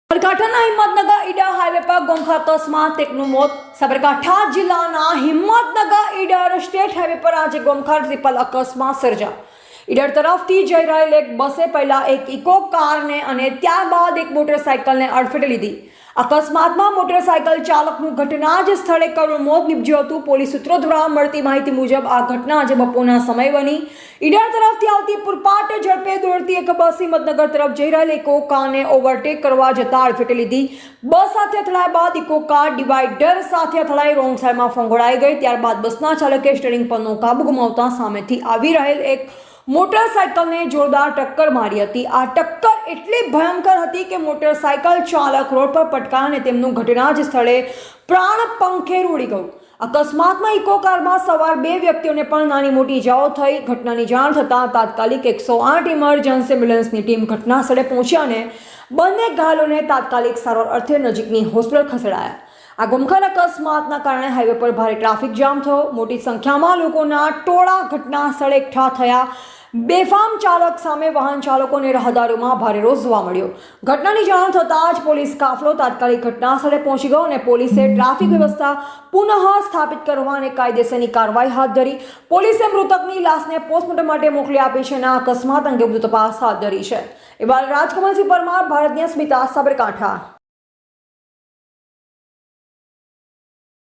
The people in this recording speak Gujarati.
સાબરકાંઠાના હિંમતનગર ઈડર હાઈવે પર ગોમખાર અકસ્માત એકનું મોત। સાબરકાંઠા જિલ્લાના હિંમતનગર ઈડર સ્ટેટ હાઈવે પર આજે ગોમખાર ટ્રિપલ અકસ્માત સર્જાયો। ઈડર તરફથી જઈ રહેલ એક બસે પહેલા એક ઇકો કારને અને ત્યારબાદ એક મોટરસાઇકલને અડફેટે લીધી। અકસ્માતમાં મોટરસાઇકલ ચાલકનું ઘટના જ સ્થળે કરુણ મોત નીપજ્યું હતું। પોલીસ સૂત્રો દ્વારા મળતી માહિતી મુજબ આ ઘટના આજે બપોરના સમયે બની। ઈડર તરફથી આવતી પૂરપાટ ઝડપે દોડતી એક બસ હિંમતનગર તરફ જઈ રહેલ ઇકો કારને ઓવરટેક કરવા જતા અડફેટે લીધી। બસ સાથે અથડાયા બાદ ઇકો કાર ડિવાઈડર સાથે અથડાઈ રોંગ સાઈડમાં ફંગોળાઈ ગઈ। ત્યારબાદ બસના ચાલકે સ્ટીયરિંગ પરનો કાબુ ગુમાવતા સામેથી આવી રહેલ એક મોટરસાઇકલને જોરદાર ટક્કર મારી હતી। આ ટક્કર એટલી ભયંકર હતી કે મોટરસાઇકલ ચાલક રોડ પર પટકાયા અને તેમનું ઘટના જ સ્થળે પ્રાણ પંખેર ઉડી ગયું। અકસ્માતમાં ઇકો કારમાં સવાર બે વ્યક્તિઓને પણ નાની મોટી ઇજાઓ થઈ। ઘટનાની જાણ થતાં તાત્કાલિક 108 ઇમરજન્સી એમ્બ્યુલન્સની ટીમ ઘટના સ્થળે પહોંચી અને બંને ઘાયલોને તાત્કાલિક સારવાર અર્થે નજીકની હોસ્પિટલ ખસેડાયા। આ ગમખાર અકસ્માતના કારણે હાઈવે પર ભારે ટ્રાફિક જામ થયો। મોટી સંખ્યામાં લોકોના ટોળા ઘટના સ્થળે એકઠા થયા। બેફામ ચાલક સામે વાહન ચાલકો અને રાહદારીઓમાં ભારે રોષ જોવા મળ્યો। ઘટનાની જાણ થતાં જ પોલીસ કાફલો તાત્કાલિક ઘટના સ્થળે પહોંચી ગયો અને પોલીસે ટ્રાફિક વ્યવસ્થા પુનઃ સ્થાપિત કરવા અને કાયદેસરની કાર્યવાહી હાથ ધરી। પોલીસે મૃતકની લાશને પોસ્ટમોર્ટમ માટે મોકલી આપી છે અને આ અકસ્માત અંગે વધુ તપાસ હાથ ધરી છે। એવા રાજકમલસિંહ પરમાર, ભારત ન્યૂઝ, સાબરકાંઠા।